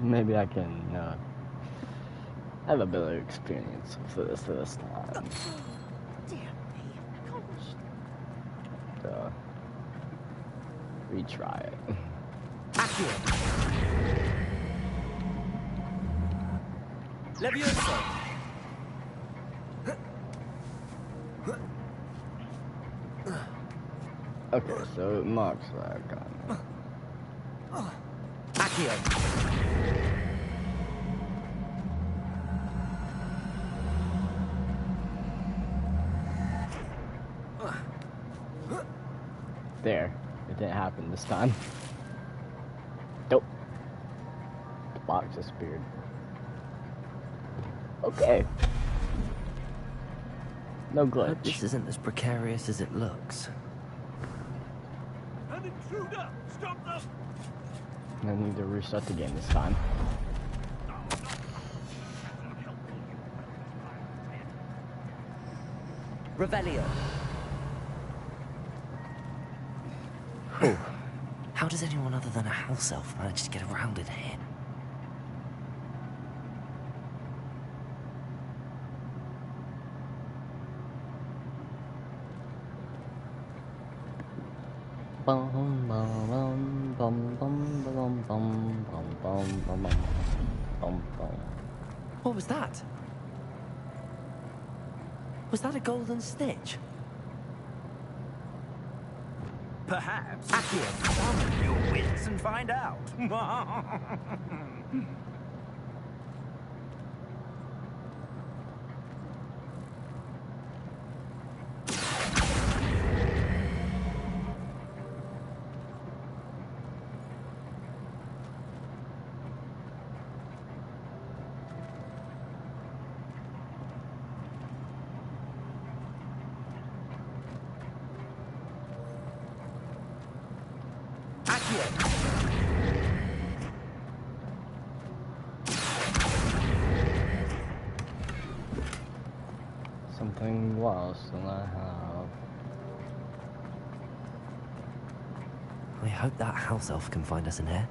maybe I can have a better experience for this time. Dear me, gosh. Retry it. Accio. Levioso. Okay, so it marks that I've gotten it. Accio. There. It didn't happen this time. Nope. The box disappeared. Okay. No glitch. I hope this isn't as precarious as it looks. An intruder! Stop them! I need to reset the game this time. Revelio. Whew. How does anyone other than a house elf manage to get around in here? Bum bum bum bum bum bum bum bum bum bum bum. What was that? Was that a golden stitch? Perhaps. Summon your wits and find out. Something worse than I have. I hope that house elf can find us in here.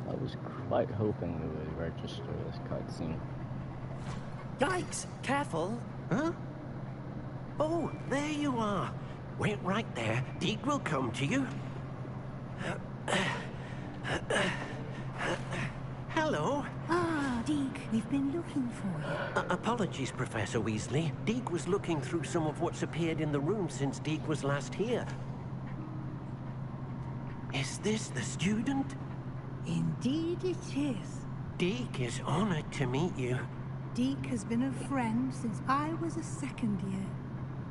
I was quite hoping we would register this cutscene. Yikes! Careful! Huh? Oh, there you are. Wait right there. Deke will come to you. Hello. Ah, Deke, we've been looking for you. Apologies, Professor Weasley. Deke was looking through some of what's appeared in the room since Deke was last here. Is this the student? Indeed it is. Deke is honored to meet you. Deke has been a friend since I was a second year.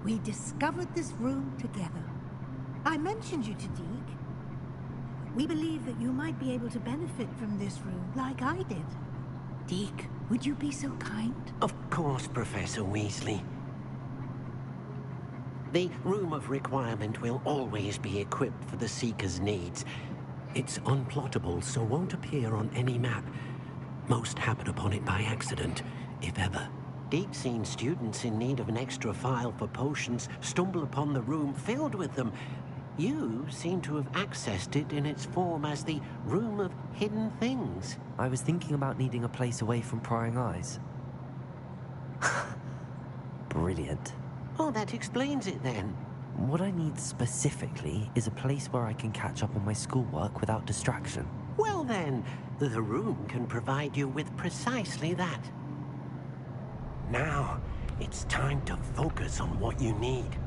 We discovered this room together. I mentioned you to Deke. We believe that you might be able to benefit from this room like I did. Deke, would you be so kind? Of course, Professor Weasley. The Room of Requirement will always be equipped for the Seeker's needs. It's unplottable, so won't appear on any map. Most happen upon it by accident, if ever. Deke's seen students in need of an extra file for potions stumble upon the room filled with them. You seem to have accessed it in its form as the Room of Hidden Things. I was thinking about needing a place away from prying eyes. Brilliant. Oh, that explains it then. What I need specifically is a place where I can catch up on my schoolwork without distraction. Well then, the room can provide you with precisely that. Now, it's time to focus on what you need.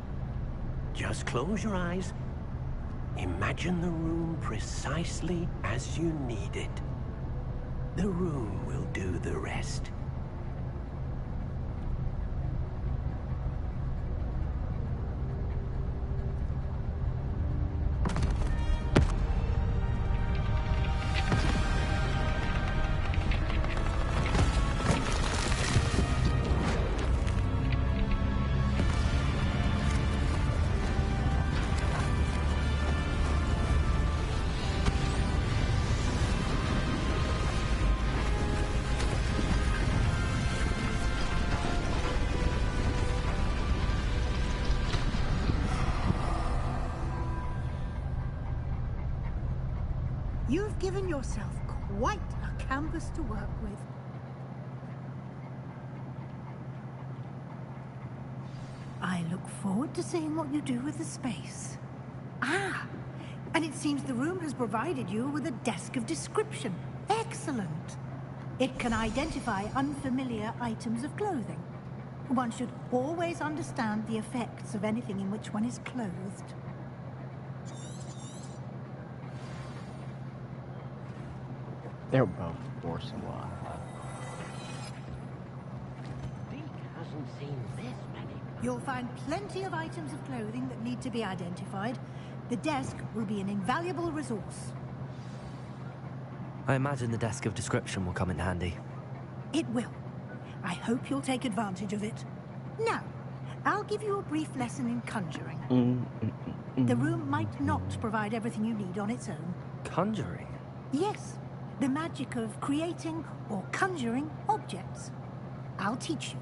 Just close your eyes. Imagine the room precisely as you need it. The room will do the rest. You've given yourself quite a canvas to work with. I look forward to seeing what you do with the space. Ah, and it seems the room has provided you with a desk of description. Excellent. It can identify unfamiliar items of clothing. One should always understand the effects of anything in which one is clothed. They're both forcing one. Deke hasn't seen this many. You'll find plenty of items of clothing that need to be identified. The desk will be an invaluable resource. I imagine the desk of description will come in handy. It will. I hope you'll take advantage of it. Now, I'll give you a brief lesson in conjuring. The room might not provide everything you need on its own. Conjuring? Yes, the magic of creating or conjuring objects. I'll teach you.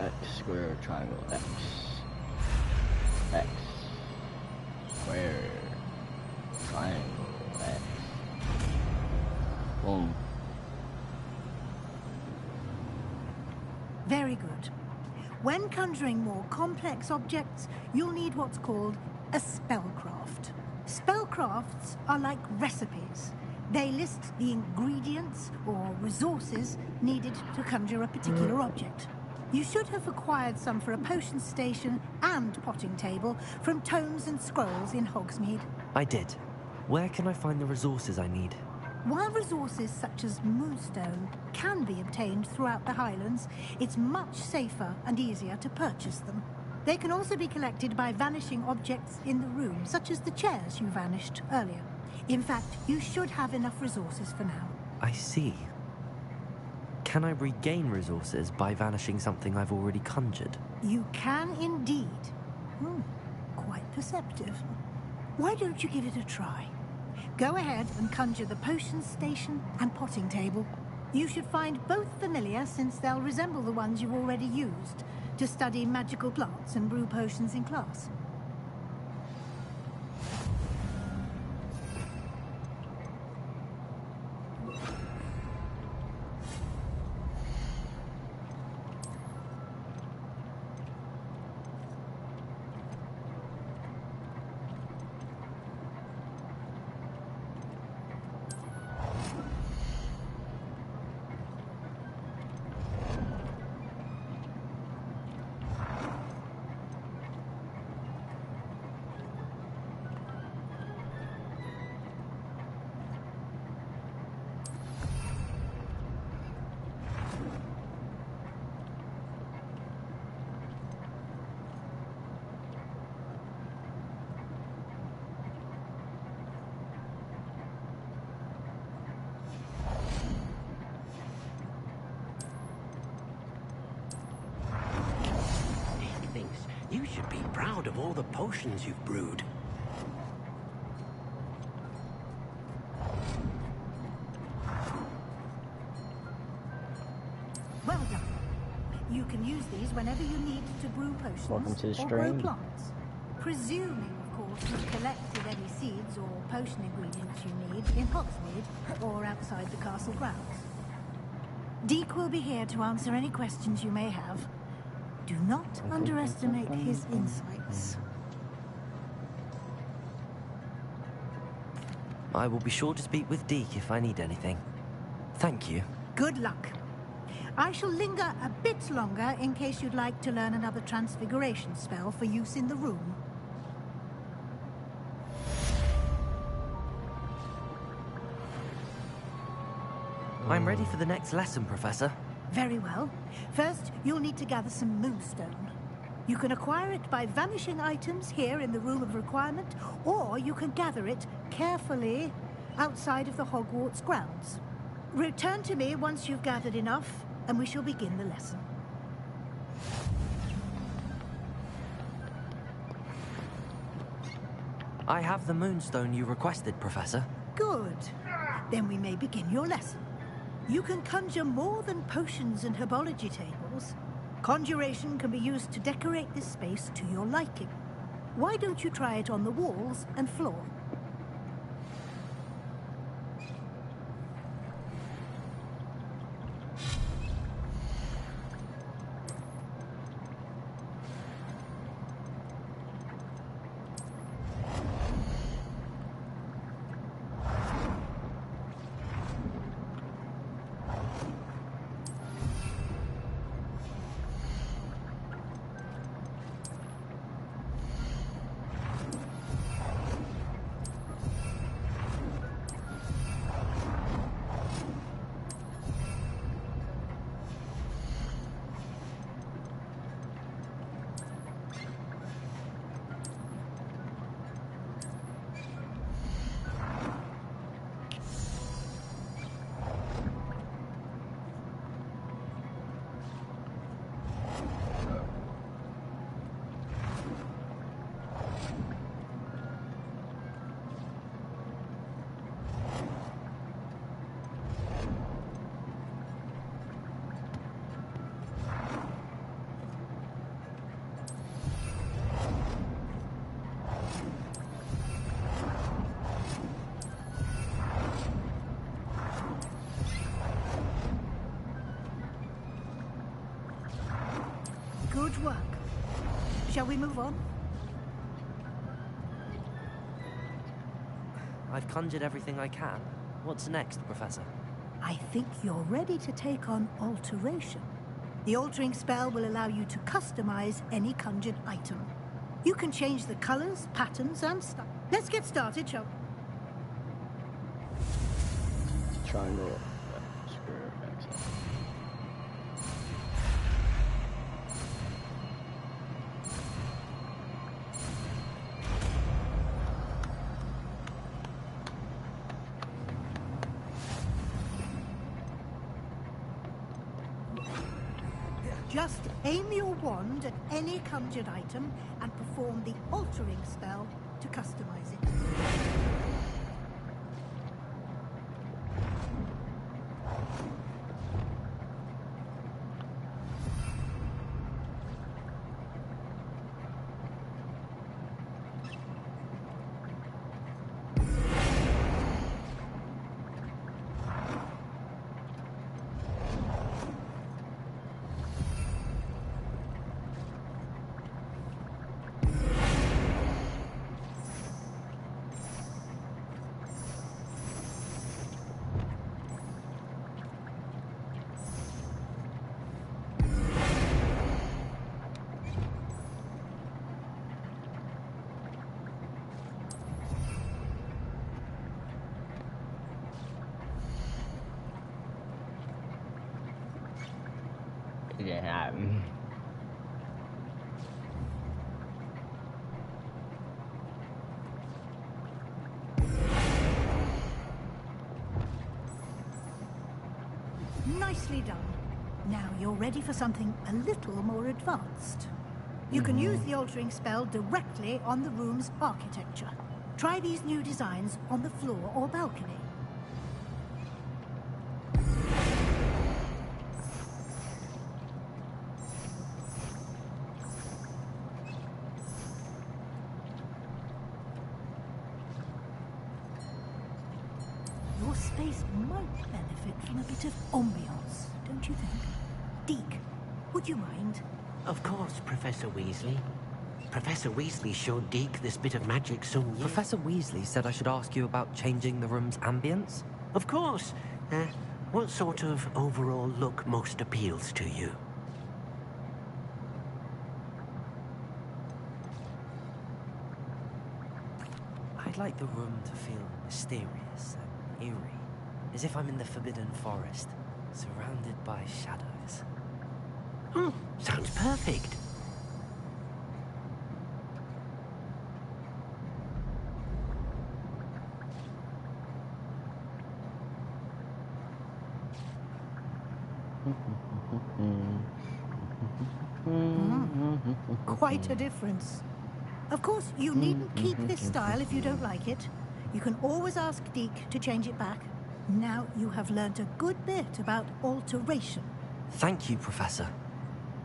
X, square, triangle, X. X. Square. Triangle, X. Boom. Very good. When conjuring more complex objects, you'll need what's called a spellcraft. Spellcrafts are like recipes. They list the ingredients or resources needed to conjure a particular object. You should have acquired some for a potion station and potting table from tomes and scrolls in Hogsmeade. I did. Where can I find the resources I need? While resources such as moonstone can be obtained throughout the Highlands, it's much safer and easier to purchase them. They can also be collected by vanishing objects in the room, such as the chairs you vanished earlier. In fact, you should have enough resources for now. I see. Can I regain resources by vanishing something I've already conjured? You can indeed. Quite perceptive. Why don't you give it a try? Go ahead and conjure the potion station and potting table. You should find both familiar, since they'll resemble the ones you've already used to study magical plants and brew potions in class. You should be proud of all the potions you've brewed. Well done. You can use these whenever you need to brew potions Welcome to the or grow stream. plants. Presuming, of course, you've collected any seeds or potion ingredients you need in Hogsmeade or outside the castle grounds. Deke will be here to answer any questions you may have. Do not underestimate his insights. I will be sure to speak with Deke if I need anything. Thank you. Good luck. I shall linger a bit longer in case you'd like to learn another transfiguration spell for use in the room. I'm ready for the next lesson, Professor. Very well. First, you'll need to gather some moonstone. You can acquire it by vanishing items here in the Room of Requirement, or you can gather it carefully outside of the Hogwarts grounds. Return to me once you've gathered enough, and we shall begin the lesson. I have the moonstone you requested, Professor. Good. Then we may begin your lesson. You can conjure more than potions and herbology tables. Conjuration can be used to decorate this space to your liking. Why don't you try it on the walls and floor? Good work. Shall we move on? I've conjured everything I can. What's next, Professor? I think you're ready to take on alteration. The altering spell will allow you to customize any conjured item. You can change the colors, patterns, and stuff. Let's get started, shall we? Triangle, square, X. Just aim your wand at any conjured item and perform the altering spell to customize it. It didn't happen. Nicely done. Now you're ready for something a little more advanced. You can use the altering spell directly on the room's architecture. Try these new designs on the floor or balcony. Your space might benefit from a bit of ambiance, don't you think? Deke, would you mind? Of course, Professor Weasley. Professor Weasley showed Deke this bit of magic some years... Professor Weasley said I should ask you about changing the room's ambience. Of course. What sort of overall look most appeals to you? I'd like the room to feel mysterious and eerie. as if I'm in the Forbidden Forest, surrounded by shadows. Sounds perfect. Quite a difference. Of course, you needn't keep this style if you don't like it. You can always ask Deke to change it back. Now you have learnt a good bit about alteration. Thank you, Professor.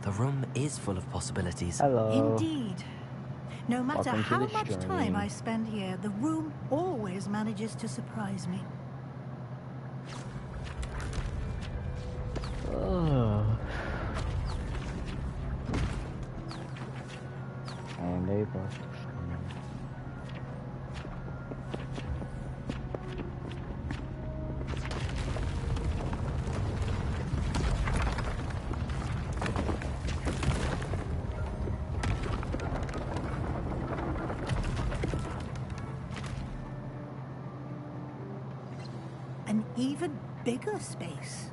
The room is full of possibilities. Hello. Indeed. No matter Welcome to how this much journey. time I spend here, the room always manages to surprise me. And a brush. An even bigger space.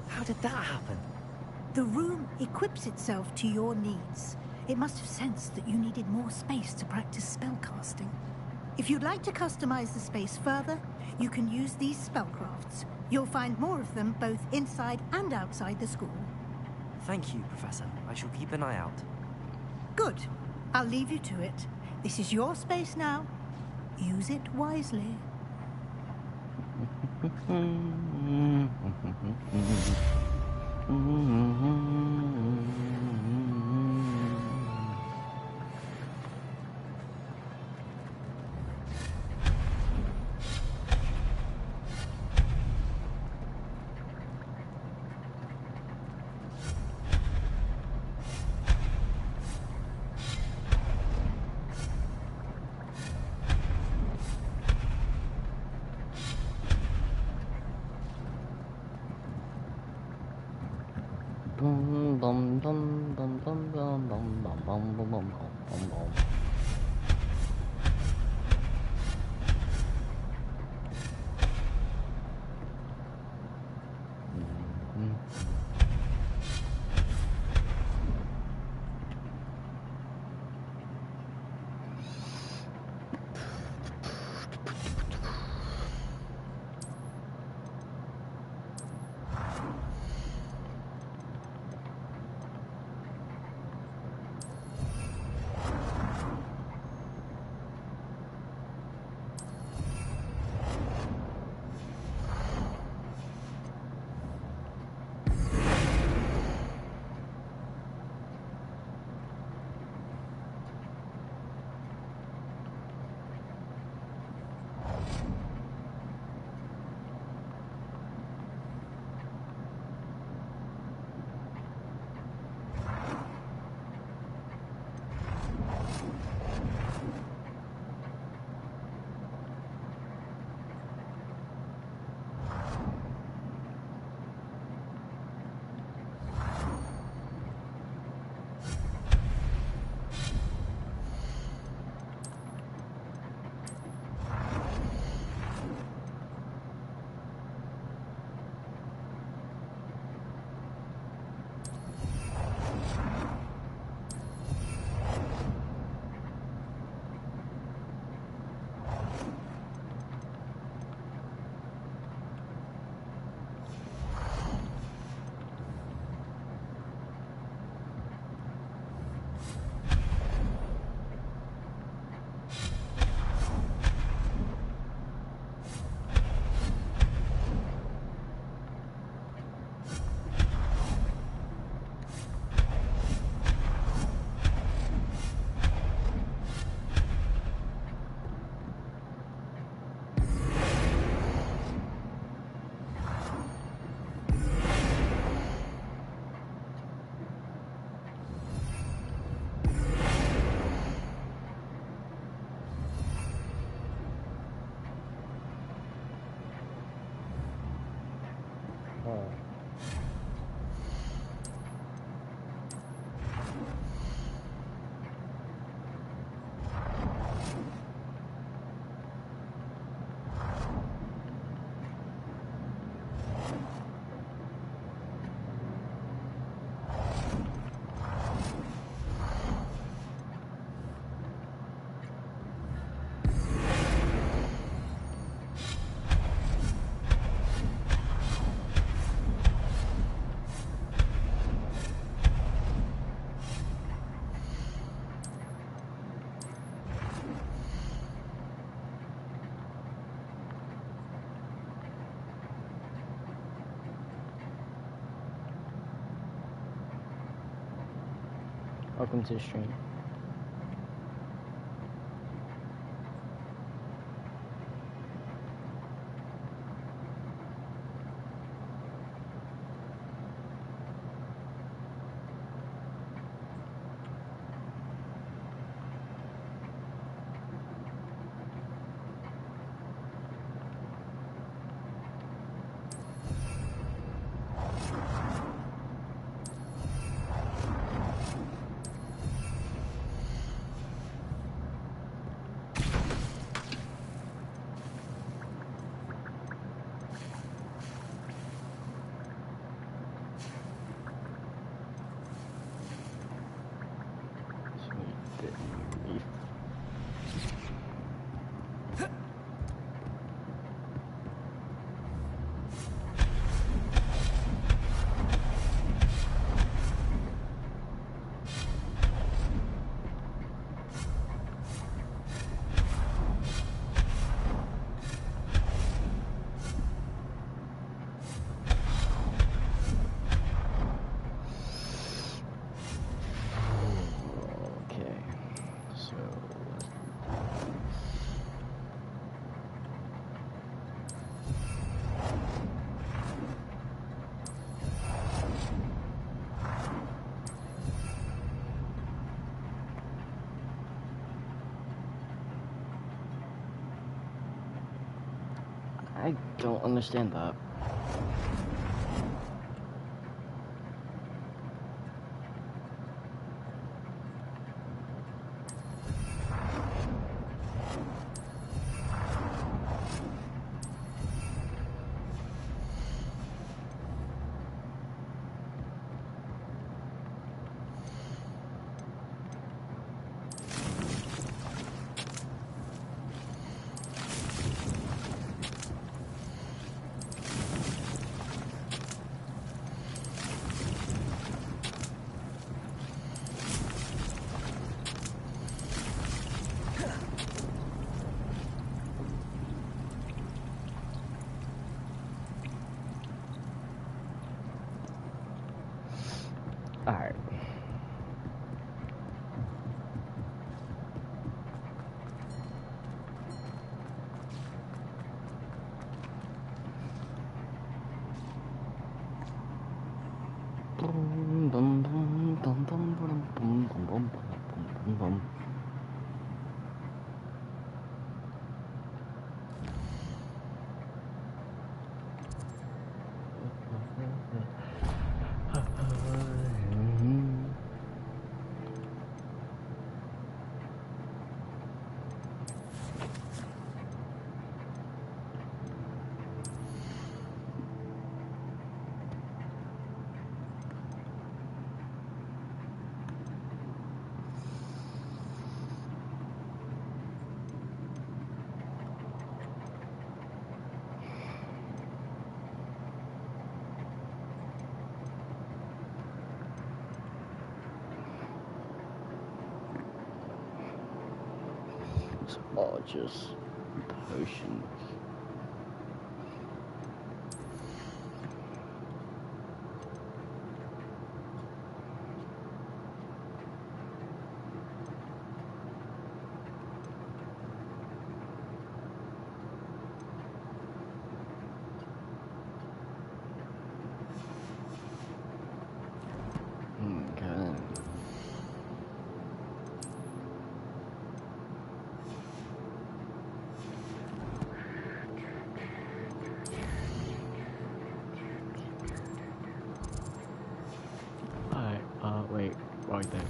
How did that happen? The room equips itself to your needs. It must have sensed that you needed more space to practice spellcasting. If you'd like to customize the space further, you can use these spellcrafts. You'll find more of them both inside and outside the school. Thank you, Professor. I shall keep an eye out. Good. I'll leave you to it. This is your space now. Use it wisely. Bum bum bum bum bum bum bum bum bum bum bum bum. Welcome to the stream. I don't understand that. Alright. It's all just potions. Okay. Alright, wait, right there.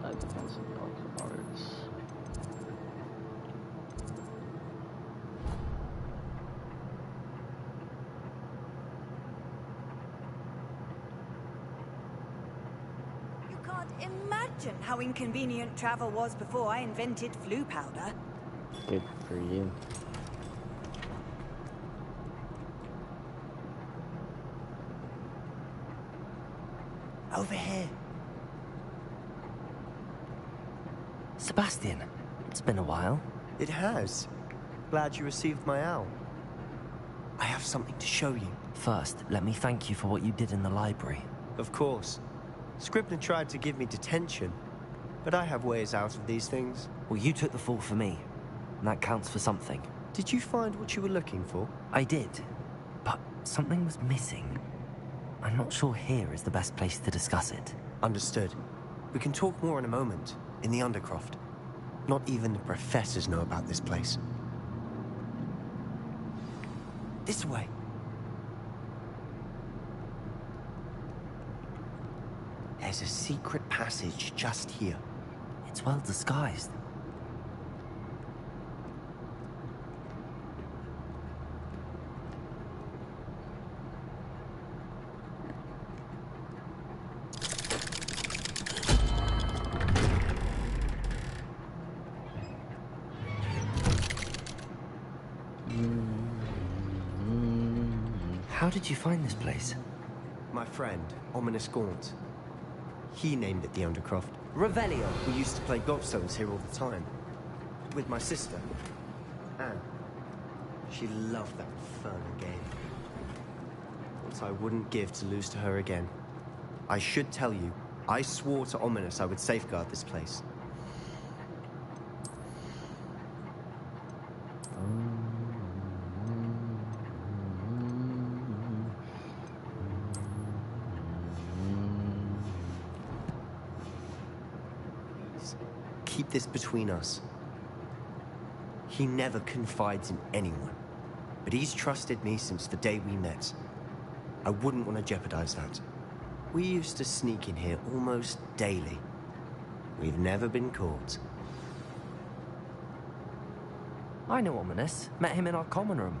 Side defensive arts. You can't imagine how inconvenient travel was before I invented flu powder. Good for you. Over here. Sebastian, it's been a while. It has. Glad you received my owl. I have something to show you. First, let me thank you for what you did in the library. Of course. Scribner tried to give me detention, but I have ways out of these things. Well, you took the fall for me, and that counts for something. Did you find what you were looking for? I did, but something was missing. I'm not sure here is the best place to discuss it. Understood. We can talk more in a moment, in the Undercroft. Not even the professors know about this place. This way. There's a secret passage just here. It's well disguised. How did you find this place? My friend, Ominous Gaunt. He named it the Undercroft. Revelio. We used to play gobstones here all the time. With my sister, Anne. She loved that infernal game. What I wouldn't give to lose to her again. I should tell you, I swore to Ominous I would safeguard this place. Keep this between us. He never confides in anyone, but he's trusted me since the day we met. I wouldn't want to jeopardize that. We used to sneak in here almost daily. We've never been caught. I know Ominous. Met him in our common room.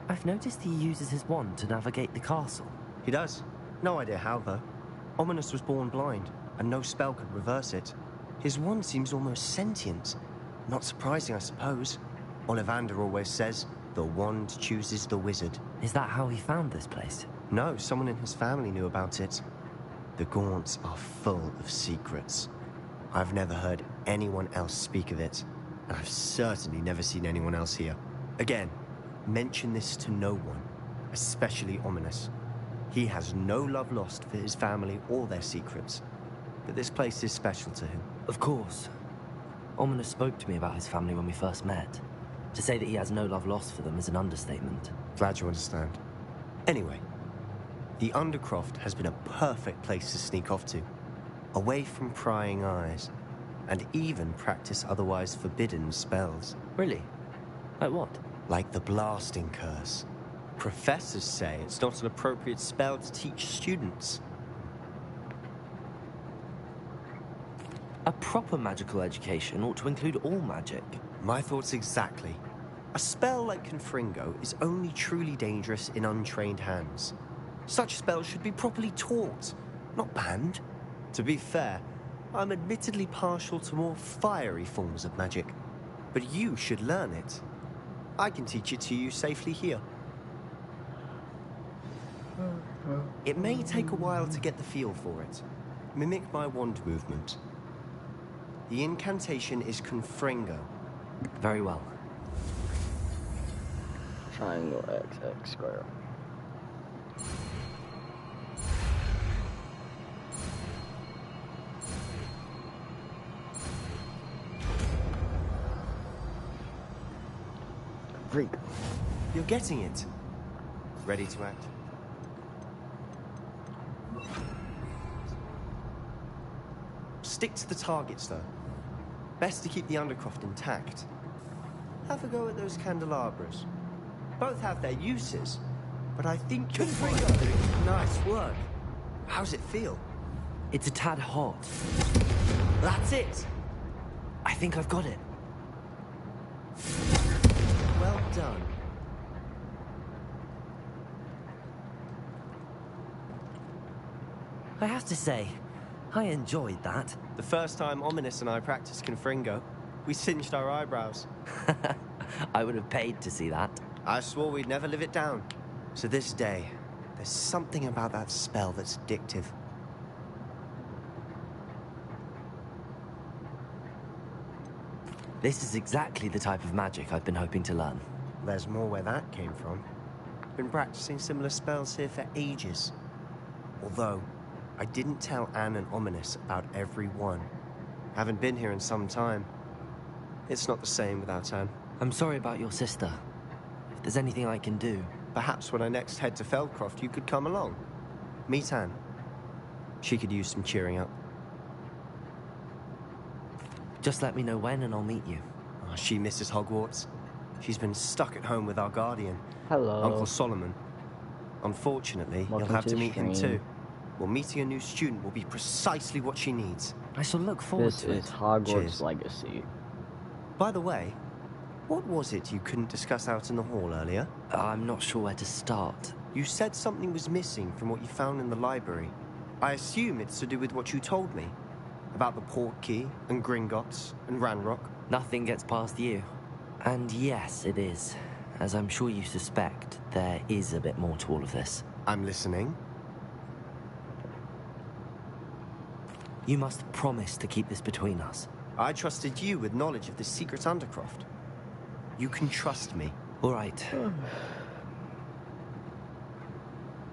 I've noticed he uses his wand to navigate the castle. He does. No idea how, though. Ominous was born blind, and no spell could reverse it. His wand seems almost sentient. Not surprising, I suppose. Ollivander always says, the wand chooses the wizard. Is that how he found this place? No, someone in his family knew about it. The Gaunts are full of secrets. I've never heard anyone else speak of it, and I've certainly never seen anyone else here. Again, mention this to no one, especially Ominous. He has no love lost for his family or their secrets, but this place is special to him. Of course. Ominous spoke to me about his family when we first met. To say that he has no love lost for them is an understatement. Glad you understand. Anyway, the Undercroft has been a perfect place to sneak off to, away from prying eyes, and even practice otherwise forbidden spells. Really? Like what? Like the blasting curse. Professors say it's not an appropriate spell to teach students. A proper magical education ought to include all magic. My thoughts exactly. A spell like Confringo is only truly dangerous in untrained hands. Such spells should be properly taught, not banned. To be fair, I'm admittedly partial to more fiery forms of magic, but you should learn it. I can teach it to you safely here. It may take a while to get the feel for it. Mimic my wand movement. The incantation is Confringo. Very well. Triangle XX square. Freak. You're getting it. Ready to act? Stick to the targets, though. Best to keep the Undercroft intact. Have a go at those candelabras. Both have their uses, but I think you'll find... Nice work. How's it feel? It's a tad hot. That's it! I think I've got it. Well done. I have to say, I enjoyed that. The first time Ominous and I practiced Confringo, we singed our eyebrows. I would have paid to see that. I swore we'd never live it down. To this day, there's something about that spell that's addictive. This is exactly the type of magic I've been hoping to learn. There's more where that came from. Been practicing similar spells here for ages. Although, I didn't tell Anne and Ominous about every one. Haven't been here in some time. It's not the same without Anne. I'm sorry about your sister. If there's anything I can do... Perhaps when I next head to Feldcroft, you could come along. Meet Anne. She could use some cheering up. Just let me know when and I'll meet you. Oh, she misses Hogwarts. She's been stuck at home with our guardian, Hello. Uncle Solomon. Unfortunately, Welcome you'll have to to the meet him stream. too. Well, meeting a new student will be precisely what she needs. I shall look forward This to is it. Hogwarts Cheers. Legacy. By the way, what was it you couldn't discuss out in the hall earlier? I'm not sure where to start. You said something was missing from what you found in the library. I assume it's to do with what you told me. About the port key, and Gringotts, and Ranrock. Nothing gets past you. And yes, it is. As I'm sure you suspect, there is a bit more to all of this. I'm listening. You must promise to keep this between us. I trusted you with knowledge of the secret Undercroft. You can trust me. All right.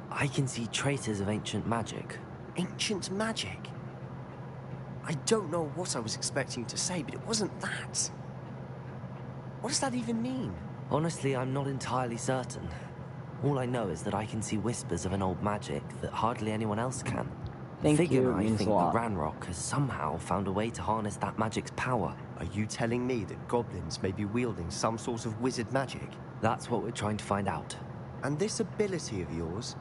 I can see traces of ancient magic. Ancient magic? I don't know what I was expecting to say, but it wasn't that. What does that even mean? Honestly, I'm not entirely certain. All I know is that I can see whispers of an old magic that hardly anyone else can. Thank Figure you, I means think a lot. that Ranrock has somehow found a way to harness that magic's power. Are you telling me that goblins may be wielding some sort of wizard magic? That's what we're trying to find out. And this ability of yours,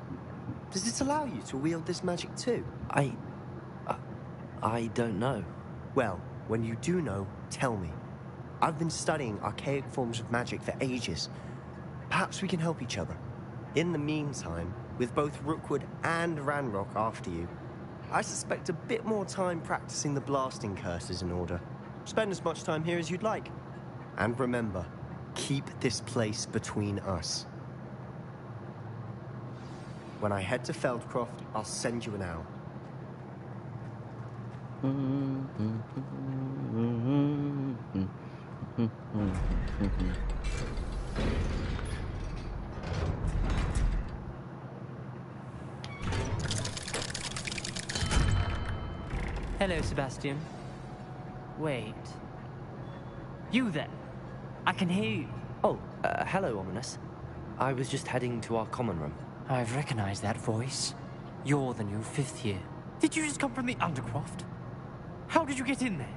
does it allow you to wield this magic too? I don't know. Well, when you do know, tell me. I've been studying archaic forms of magic for ages. Perhaps we can help each other. In the meantime, with both Rookwood and Ranrock after you, I suspect a bit more time practicing the blasting curse is in order. Spend as much time here as you'd like. And remember, keep this place between us. When I head to Feldcroft, I'll send you an owl. Hello, Sebastian. Wait. You there? I can hear you. Oh, hello, Ominous. I was just heading to our common room. I've recognized that voice. You're the new 5th year. Did you just come from the Undercroft? How did you get in there?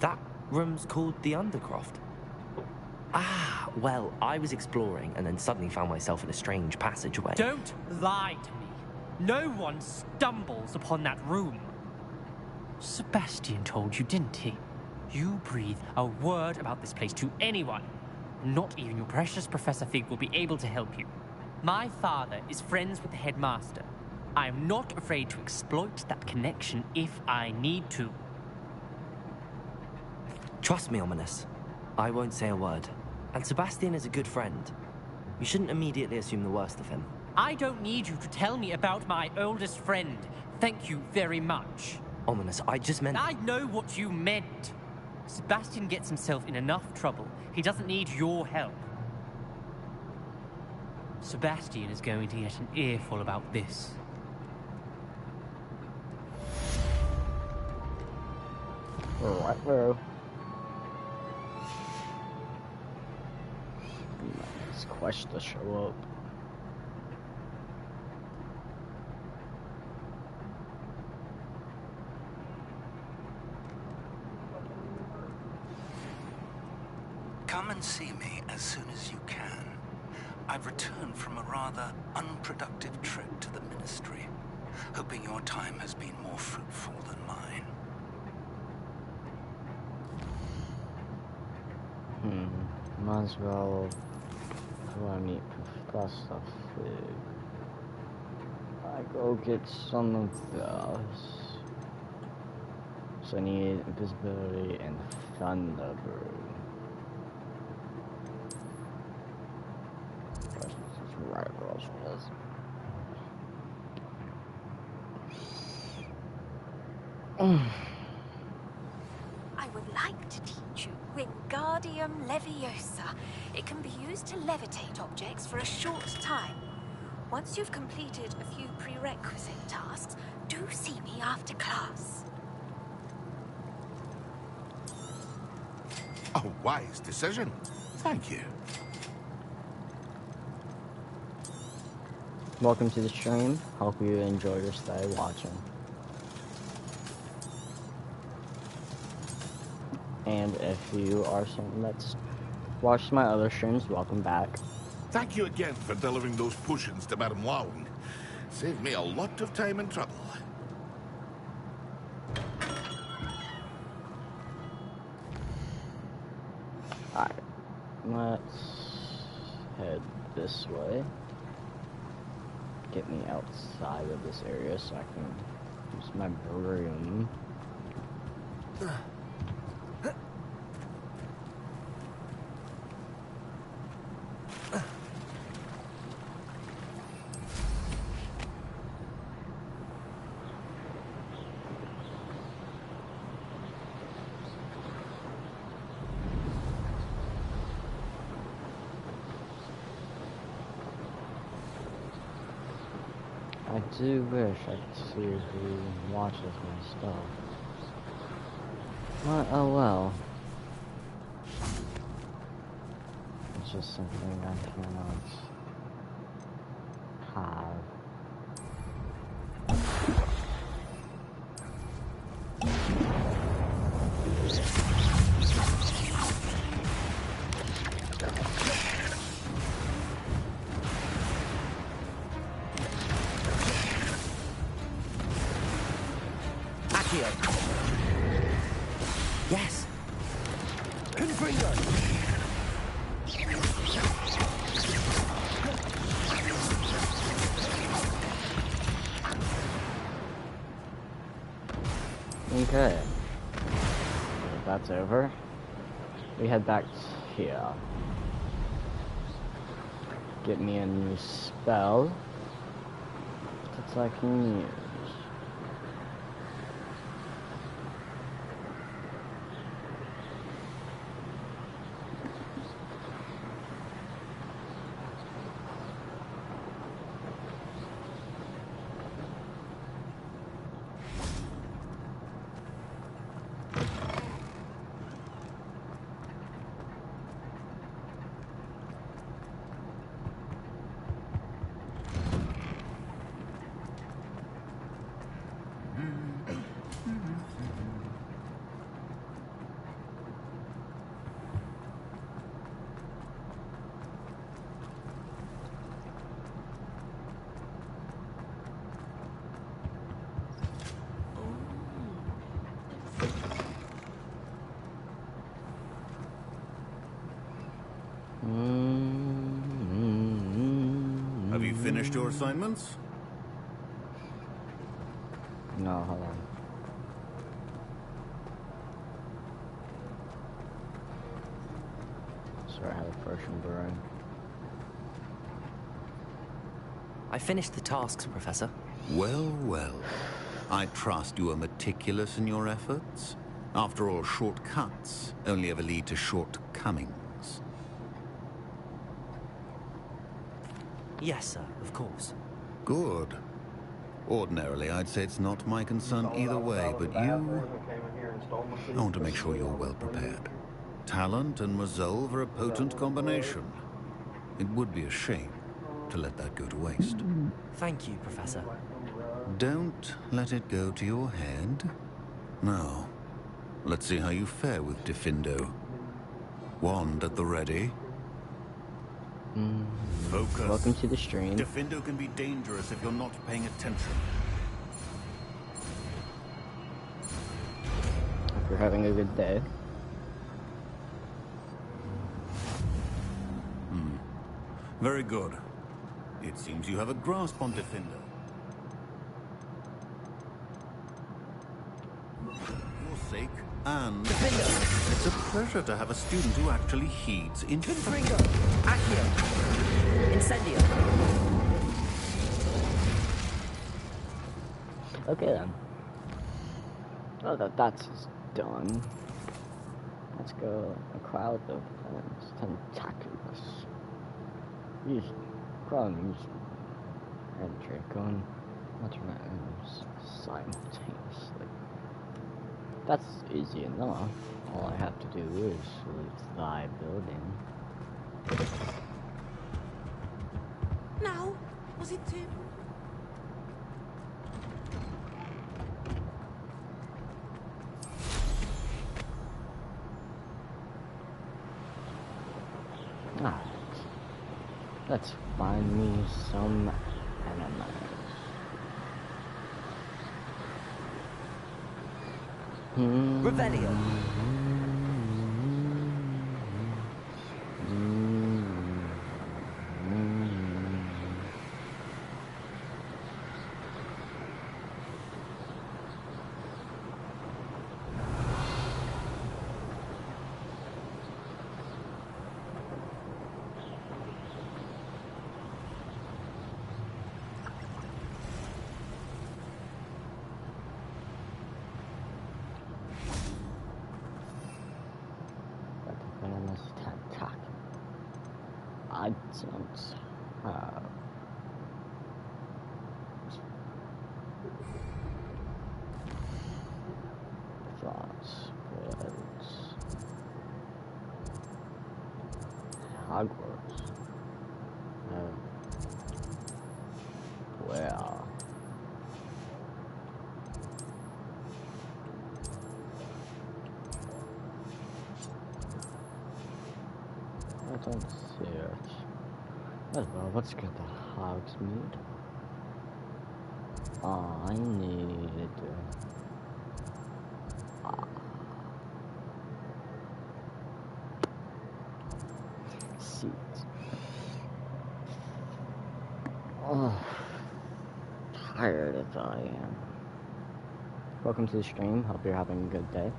That room's called the Undercroft. Ah, well, I was exploring and then suddenly found myself in a strange passageway. Don't lie to me. No one stumbles upon that room. Sebastian told you, didn't he? You breathe a word about this place to anyone. Not even your precious Professor Fig will be able to help you. My father is friends with the headmaster. I am not afraid to exploit that connection if I need to. Trust me, Ominous. I won't say a word. And Sebastian is a good friend. You shouldn't immediately assume the worst of him. I don't need you to tell me about my oldest friend. Thank you very much. Ominous, I just meant... I know what you meant. Sebastian gets himself in enough trouble. He doesn't need your help. Sebastian is going to get an earful about this. Right, bro. Nice quest to show up. Come and see me as soon as you can. I've returned from a rather unproductive trip to the Ministry, hoping your time has been more fruitful than mine. Might as well go and meet Professor Fig. I go get some of this. So I need invisibility and Thunderbird. Right across this. I would like to teach you Ring Wingardium Leviosa. It can be used to levitate objects for a short time. Once you've completed a few prerequisite tasks, do see me after class. A wise decision. Thank you. Welcome to the stream. Hope you enjoyed your stay watching. And if you are someone that's watched my other streams, welcome back. Thank you again for delivering those potions to Madame Long. Saved me a lot of time and trouble. Alright, let's head this way. Get me outside of this area so I can use my broom. I do wish I could see who watches my stuff. But oh well. It's just something I cannot have. Yes. Okay. If that's over, we head back here. Get me a new spell that I can use. Have you finished your assignments? No, hold on. Sorry, I have a potion brewing. I finished the tasks, Professor. Well, well. I trust you are meticulous in your efforts. After all, shortcuts only ever lead to shortcomings. Yes, sir, of course. Good. Ordinarily, I'd say it's not my concern either way, but you... I want to make sure you're well prepared. Talent and resolve are a potent combination. It would be a shame to let that go to waste. Thank you, Professor. Don't let it go to your head. Now, let's see how you fare with Diffindo. Wand at the ready. Focus. Welcome to the stream. Diffindo can be dangerous if you're not paying attention. Hope you're having a good day. Very good. It seems you have a grasp on Diffindo. For your sake, and it's a pleasure to have a student who actually heeds Confringo. Accio. Incendio. Okay then. Oh, that's done. Let's go. A crowd of tentaculous. Use crumbs and Dracon alternatives simultaneously. That's easy enough. All I have to do is leave thy building. Now, was it too? Alright. Let's find me some enemies. Revelio. I don't have thoughts, but Hogwarts. Well, I don't see it. Well, let's get the Hogsmeade. I need seeds. Oh, tired as I am. Welcome to the stream. Hope you're having a good day.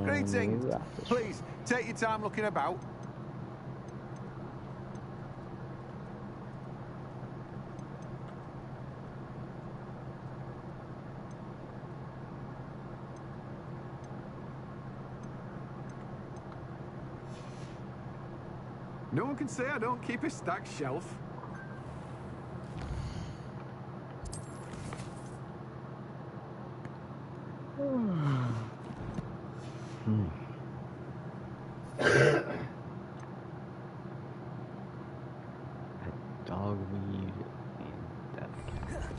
Greetings. Please, take your time looking about. No one can say I don't keep a stacked shelf. Dogweed and death cat.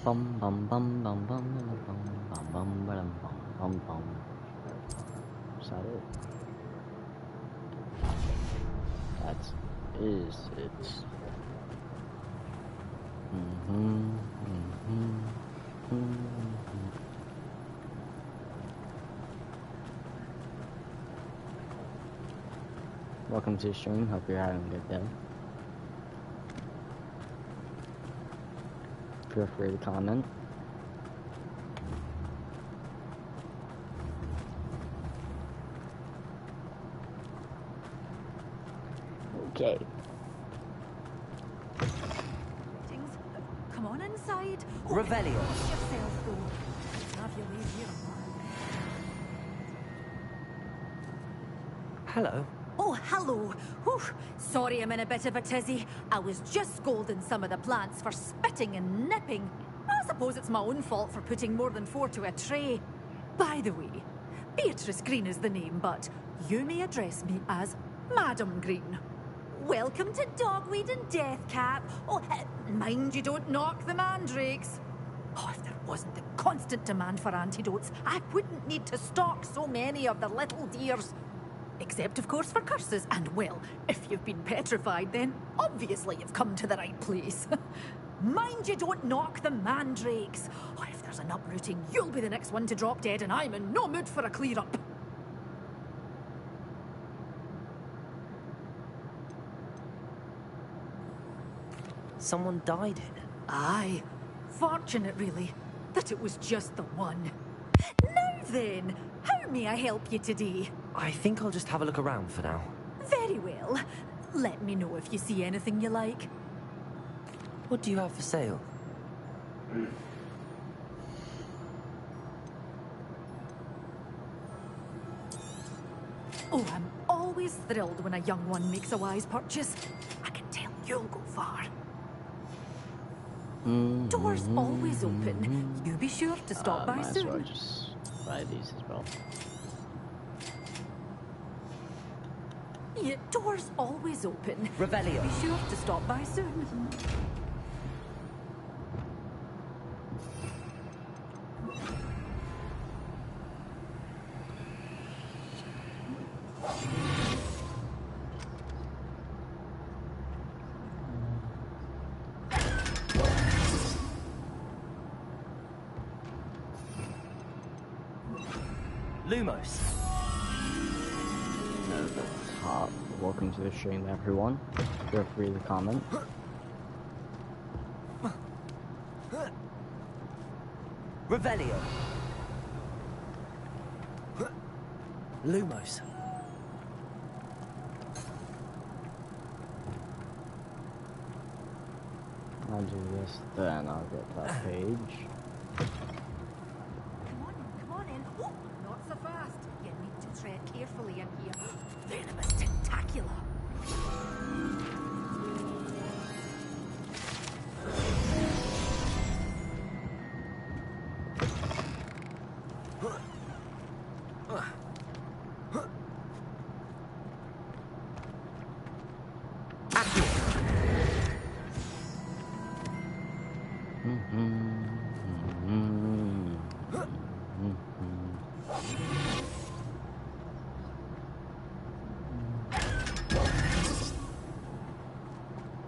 Bum bum bum bum bum bum bum bum bum bum bum. Is that it? That is it. Welcome to the stream. Hope you're having a good day. Feel free to comment. Okay. Come on inside. Revelio. Yourself, though. Have your way here. Hello. Oh, hello. Whew. Sorry I'm in a bit of a tizzy. I was just scolding some of the plants for spitting and nipping. I suppose it's my own fault for putting more than 4 to a tray. By the way, Beatrice Green is the name, but you may address me as Madam Green. Welcome to Dogweed and Deathcap. Oh, mind you don't knock the mandrakes. Oh, if there wasn't the constant demand for antidotes, I wouldn't need to stock so many of the little dears. Except, of course, for curses. And, well, if you've been petrified, then obviously you've come to the right place. Mind you don't knock the mandrakes. Oh, if there's an uprooting, you'll be the next one to drop dead, and I'm in no mood for a clear-up. Someone died here. Aye. Fortunate, really, that it was just the one. Now then, how may I help you today? I think I'll just have a look around for now. Very well. Let me know if you see anything you like. What do you have for sale? Oh, I'm always thrilled when a young one makes a wise purchase. I can tell you'll go far. Doors always open. You be sure to stop by might as soon. well just buy these as well. Yeah, doors always open. Revelio. Be sure to stop by soon. Lumos. Top. Welcome to the stream, everyone. Feel free to comment. Revelio. Lumos. I'll do this, then I'll get that page. Come on in. Oh, not so fast. You need to tread carefully in here. Venomous tentacular.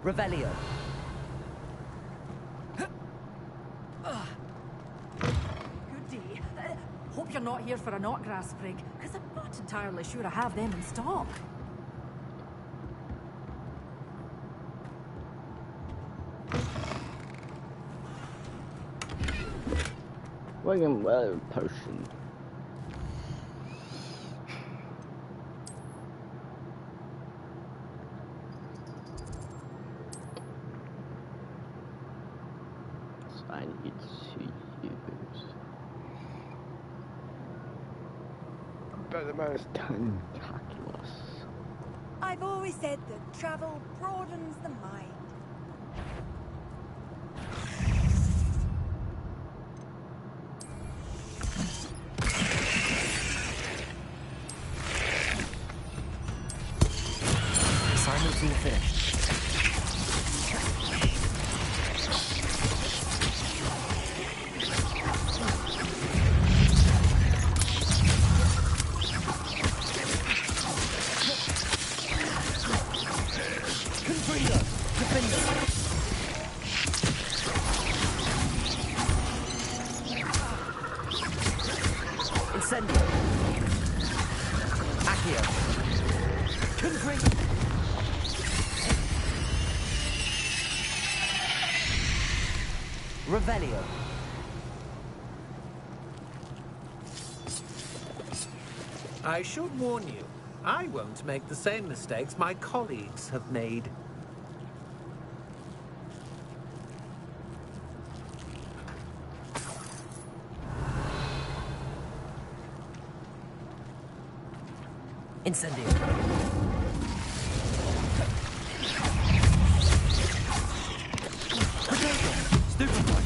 Revelio. Good day. Hope you're not here for a knotgrass sprig, because I'm not entirely sure I have them in stock. William Well Potion. I need to use Venomous Tentaculus. I've always said that travel broadens the mind. Assignment's all finished. Revelio. I should warn you, I won't make the same mistakes my colleagues have made. Incendio. Stupefy.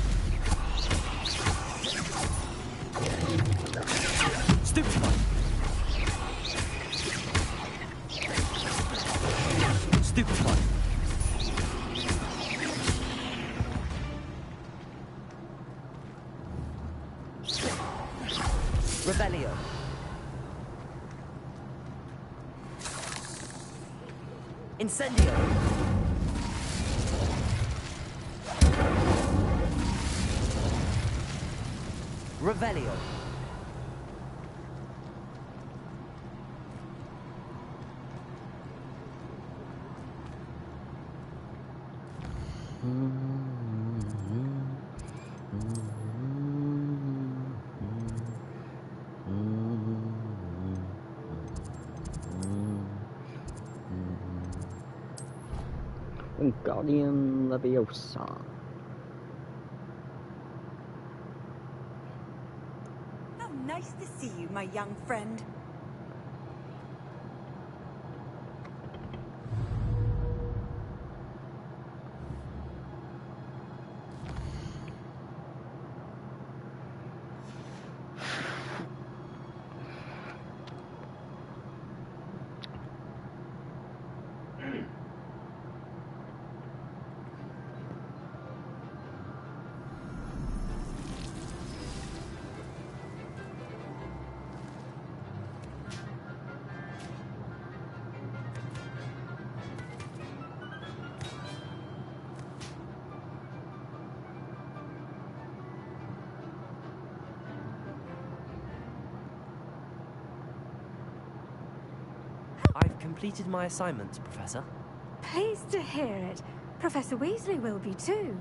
Stupefy. Stupefy. Revelio. Incendio. Revelio. Wingardium Leviosa. How nice to see you, my young friend. I've completed my assignment, Professor. Pleased to hear it. Professor Weasley will be too.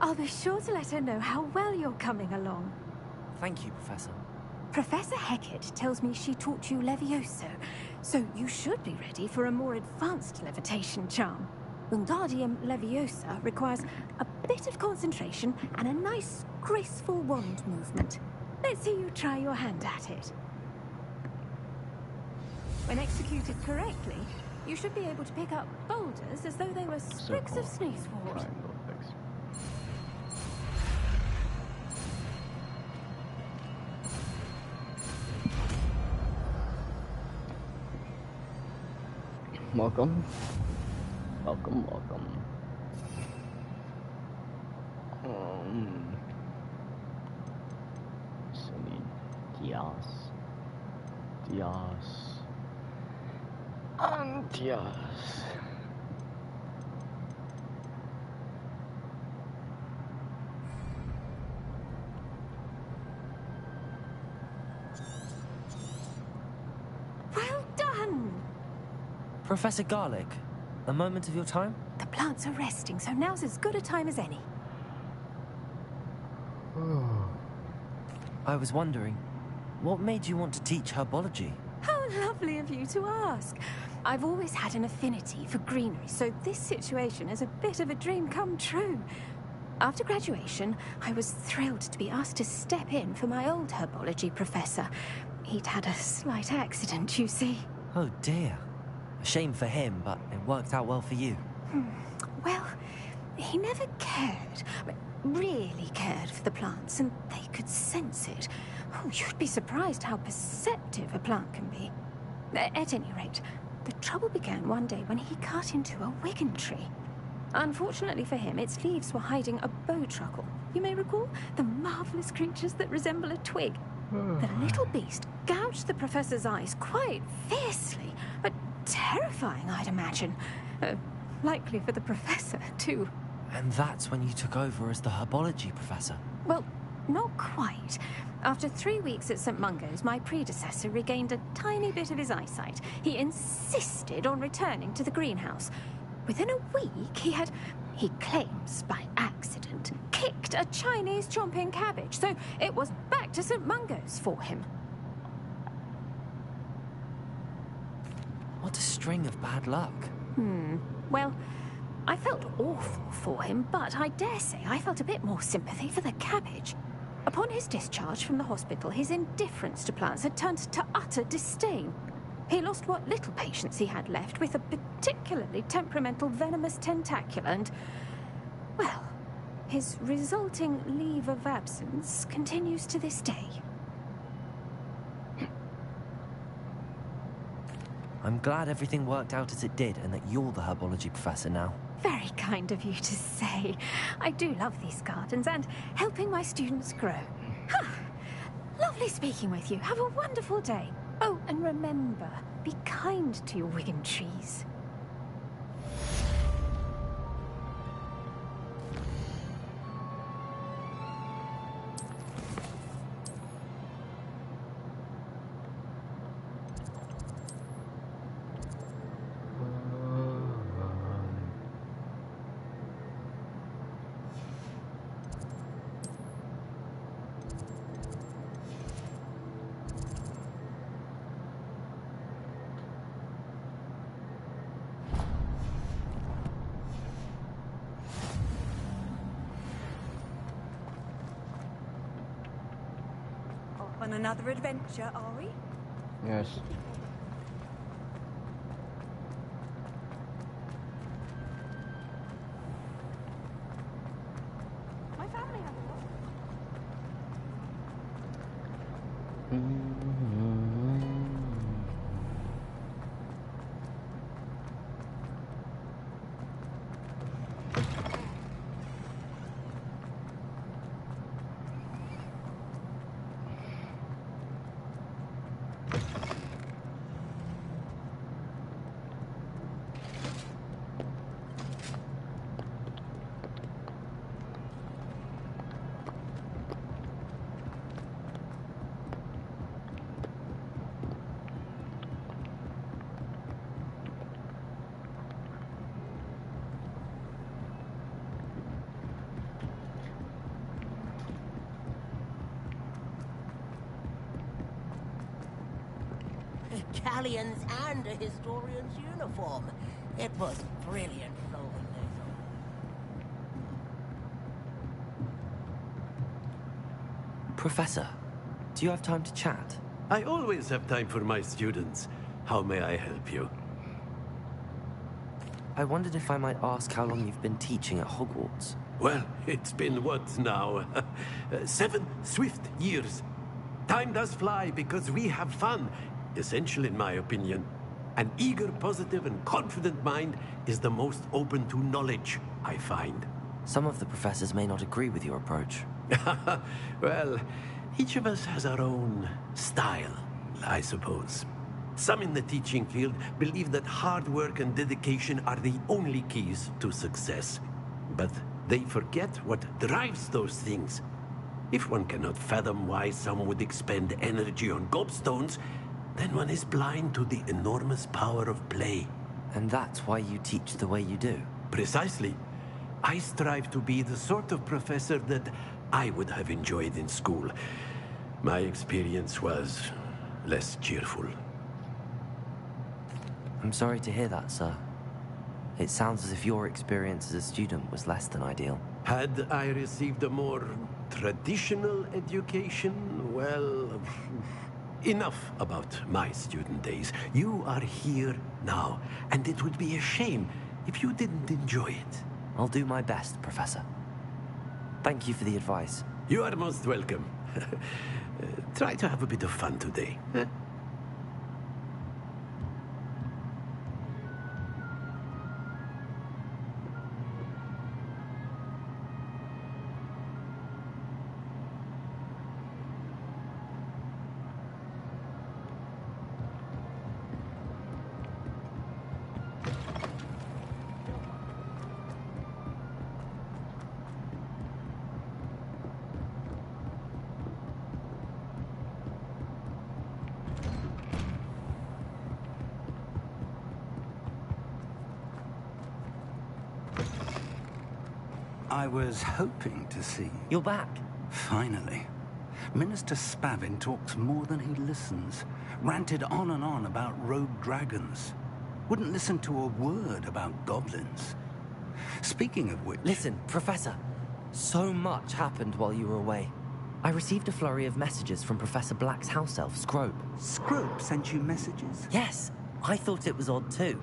I'll be sure to let her know how well you're coming along. Thank you, Professor. Professor Hecat tells me she taught you Levioso, so you should be ready for a more advanced levitation charm. Wingardium Leviosa requires a bit of concentration and a nice, graceful wand movement. Let's see you try your hand at it. When executed correctly, you should be able to pick up boulders as though they were sprigs of sneezewort. Welcome. Welcome, welcome. So Diaz. And Diaz. Well done! Professor Garlick, a moment of your time? The plants are resting, so now's as good a time as any. I was wondering, what made you want to teach herbology? How lovely of you to ask. I've always had an affinity for greenery, so this situation is a bit of a dream come true. After graduation, I was thrilled to be asked to step in for my old herbology professor. He'd had a slight accident, you see. Oh dear. A shame for him, but it worked out well for you. Well, he never cared, really cared for the plants, and they could sense it. Oh, you'd be surprised how perceptive a plant can be. At any rate, the trouble began one day when he cut into a wigan tree. Unfortunately for him, its leaves were hiding a bowtruckle. You may recall the marvelous creatures that resemble a twig. The little beast gouged the professor's eyes quite fiercely, but terrifying, I'd imagine. Likely for the professor, too. And that's when you took over as the herbology professor? Well, not quite. After 3 weeks at St. Mungo's, my predecessor regained a tiny bit of his eyesight. He insisted on returning to the greenhouse. Within a week, he claims by accident, kicked a Chinese chomping cabbage, so it was back to St. Mungo's for him. What a string of bad luck. Well, I felt awful for him, but I dare say I felt a bit more sympathy for the cabbage. Upon his discharge from the hospital, his indifference to plants had turned to utter disdain. He lost what little patience he had left with a particularly temperamental venomous tentacula and, well, his resulting leave of absence continues to this day. I'm glad everything worked out as it did and that you're the herbology professor now. Very kind of you to say. I do love these gardens and helping my students grow. Lovely speaking with you. Have a wonderful day. Oh, and remember, be kind to your wigan trees. on another adventure, are we? Yes. My family has a lot. Galleons and a historian's uniform. It was brilliant filming those. Professor, do you have time to chat? I always have time for my students. How may I help you? I wondered if I might ask how long you've been teaching at Hogwarts. Well, it's been what now? 7 swift years. Time does fly because we have fun. Essential in my opinion. An eager, positive, and confident mind is the most open to knowledge, I find. Some of the professors may not agree with your approach. Well, each of us has our own style, I suppose. Some in the teaching field believe that hard work and dedication are the only keys to success. But they forget what drives those things. If one cannot fathom why some would expend energy on gobstones, then one is blind to the enormous power of play. And that's why you teach the way you do? Precisely. I strive to be the sort of professor that I would have enjoyed in school. My experience was less cheerful. I'm sorry to hear that, sir. It sounds as if your experience as a student was less than ideal. Had I received a more traditional education, well, enough about my student days. You are here now, and it would be a shame if you didn't enjoy it. I'll do my best, Professor. Thank you for the advice. You are most welcome. Try to have a bit of fun today. Huh? I was hoping to see you. You're back. Finally. Minister Spavin talks more than he listens. Ranted on and on about rogue dragons. Wouldn't listen to a word about goblins. Speaking of which... Listen, Professor. So much happened while you were away. I received a flurry of messages from Professor Black's house elf, Scrope. Scrope sent you messages? Yes. I thought it was odd too.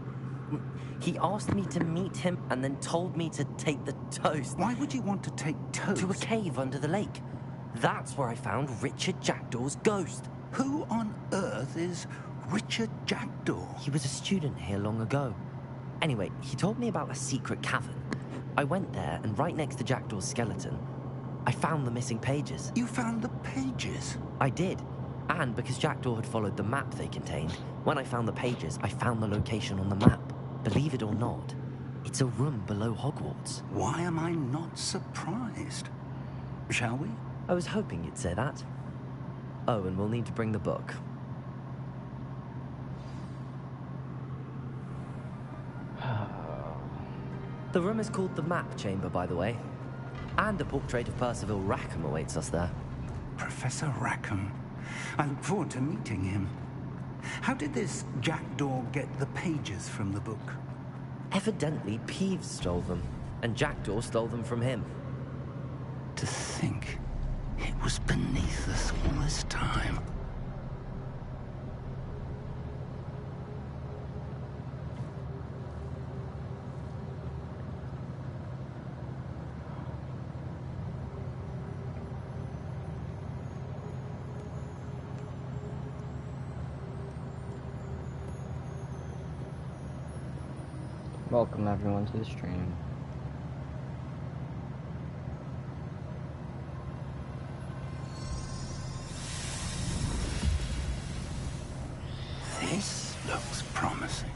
He asked me to meet him and then told me to take the toast. Why would you want to take toast? To a cave under the lake. That's where I found Richard Jackdaw's ghost. Who on earth is Richard Jackdaw? He was a student here long ago. Anyway, he told me about a secret cavern. I went there, and right next to Jackdaw's skeleton, I found the missing pages. You found the pages? I did. And because Jackdaw had followed the map they contained, when I found the pages, I found the location on the map. Believe it or not, it's a room below Hogwarts. Why am I not surprised? Shall we? I was hoping you'd say that. Oh, and we'll need to bring the book. The room is called the Map Chamber, by the way. And a portrait of Percival Rackham awaits us there. Professor Rackham. I look forward to meeting him. How did this Jackdaw get the pages from the book? Evidently, Peeves stole them, and Jackdaw stole them from him. To think, it was beneath us all this time. Welcome everyone to the stream. This looks promising.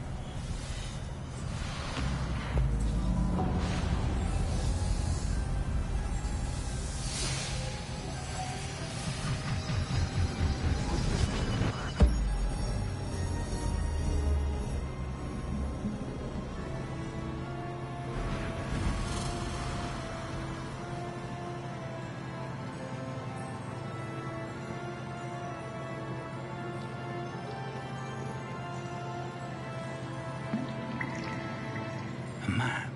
A map.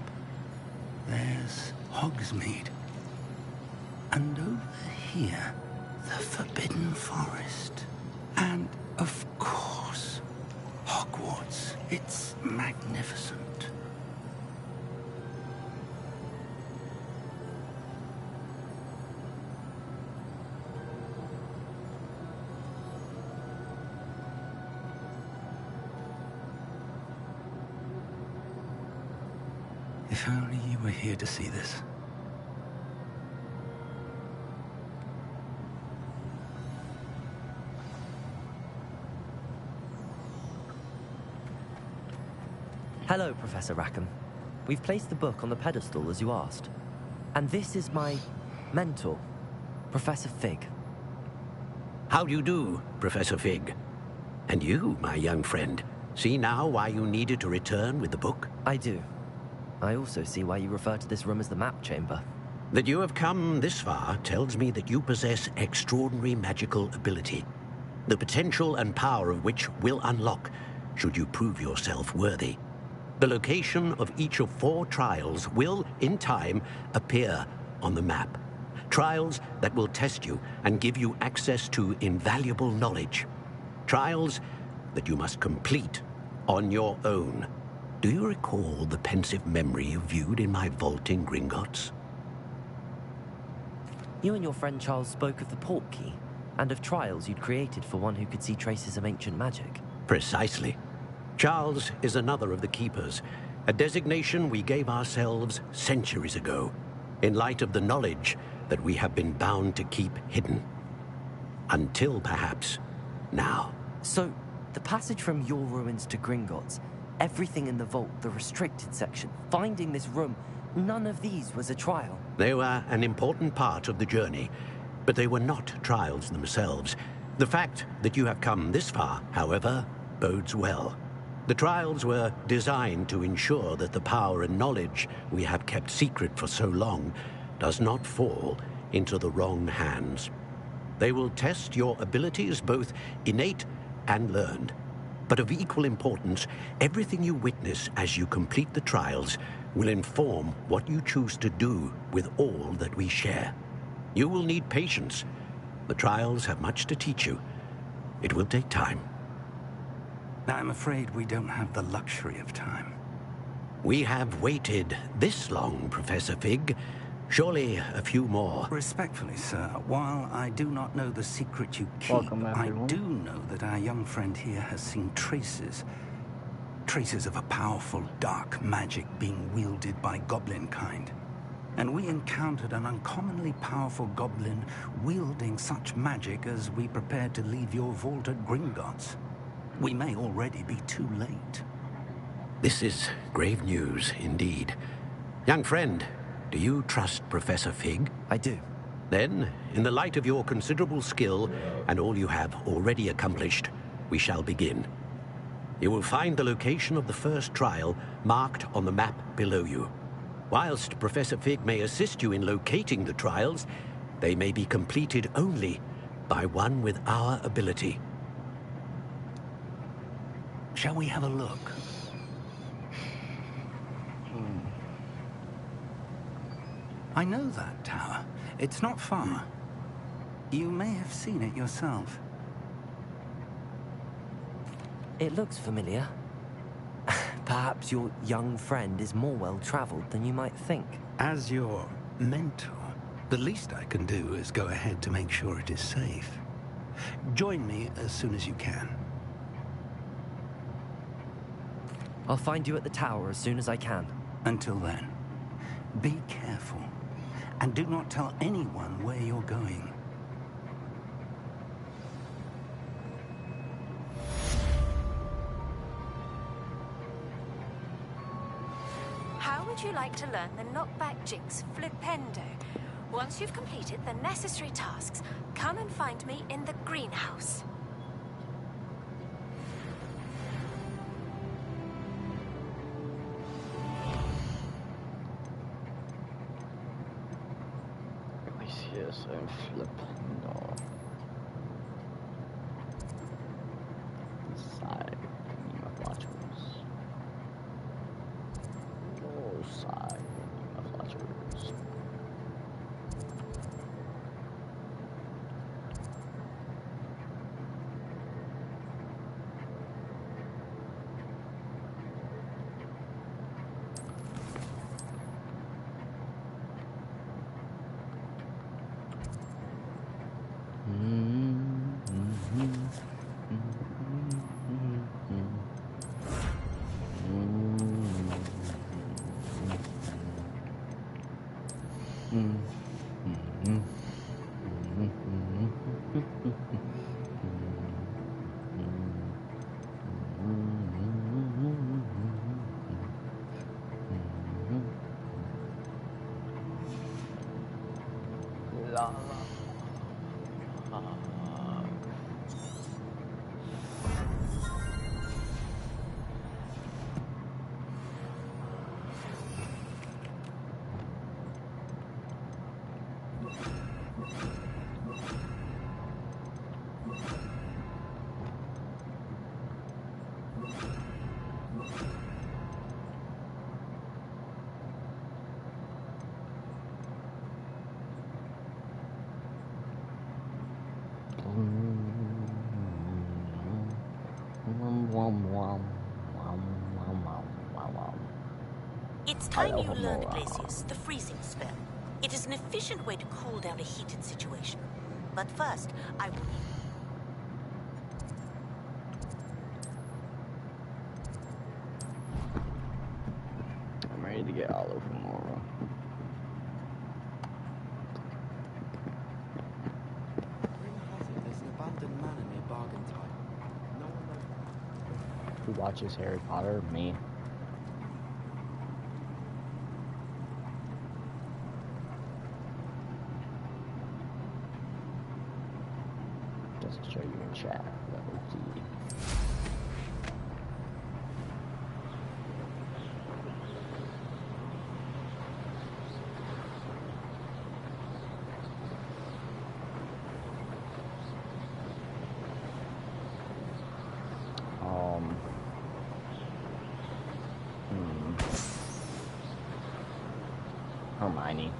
There's Hogsmeade. And over here, the Forbidden Forest. And, of course, Hogwarts. It's magnificent. If only you were here to see this. Hello, Professor Rackham. We've placed the book on the pedestal as you asked. And this is my mentor, Professor Fig. How do you do, Professor Fig? And you, my young friend, see now why you needed to return with the book? I do. I also see why you refer to this room as the map chamber. That you have come this far tells me that you possess extraordinary magical ability, the potential and power of which will unlock should you prove yourself worthy. The location of each of 4 trials will, in time, appear on the map. Trials that will test you and give you access to invaluable knowledge. Trials that you must complete on your own. Do you recall the pensive memory you viewed in my vault in Gringotts? You and your friend Charles spoke of the port key, and of trials you'd created for one who could see traces of ancient magic. Precisely. Charles is another of the Keepers, a designation we gave ourselves centuries ago, in light of the knowledge that we have been bound to keep hidden. Until, perhaps, now. So, the passage from your ruins to Gringotts, everything in the vault, the restricted section, finding this room, none of these was a trial. They were an important part of the journey, but they were not trials themselves. The fact that you have come this far, however, bodes well. The trials were designed to ensure that the power and knowledge we have kept secret for so long does not fall into the wrong hands. They will test your abilities, both innate and learned. But of equal importance, everything you witness as you complete the trials will inform what you choose to do with all that we share. You will need patience. The trials have much to teach you. It will take time. I'm afraid we don't have the luxury of time. We have waited this long, Professor Fig. Surely a few more. Respectfully, sir, while I do not know the secret you keep, I do know that our young friend here has seen traces of a powerful dark magic being wielded by goblin kind. And we encountered an uncommonly powerful goblin wielding such magic as we prepared to leave your vault at Gringotts. We may already be too late. This is grave news indeed. Young friend, do you trust Professor Fig? I do. Then, in the light of your considerable skill and all you have already accomplished, we shall begin. You will find the location of the first trial marked on the map below you. Whilst Professor Fig may assist you in locating the trials, they may be completed only by one with our ability. Shall we have a look? I know that tower. It's not far. You may have seen it yourself. It looks familiar. Perhaps your young friend is more well-traveled than you might think. As your mentor, the least I can do is go ahead to make sure it is safe. Join me as soon as you can. I'll find you at the tower as soon as I can. Until then, be careful, and do not tell anyone where you're going. How would you like to learn the knockback jinx flipendo? Once you've completed the necessary tasks, come and find me in the greenhouse. Yes, I'm flipping off. Side, my flashers. Oh, side, my flashers. It's time you learned, Glacius, the freezing spell. It is an efficient way to cool down a heated situation. But first, I will... I'm ready to get all over Mora. There's an abandoned manor near Bargain Time. No one knows. Who watches Harry Potter? Me. Just to show you in chat. Level D. Hermione.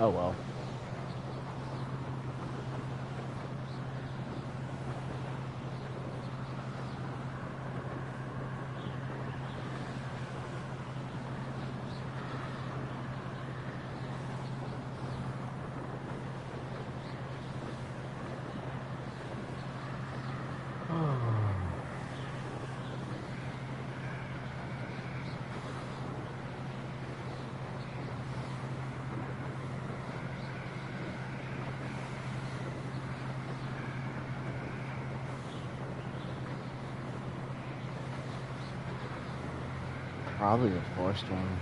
Oh well. Probably the first one.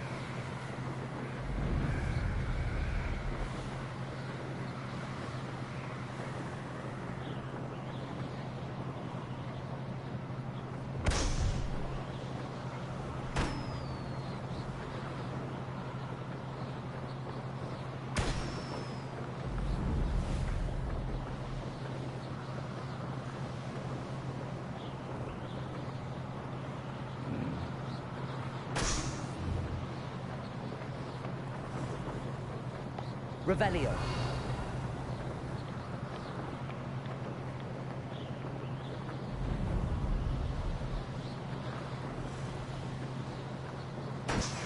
Revelio.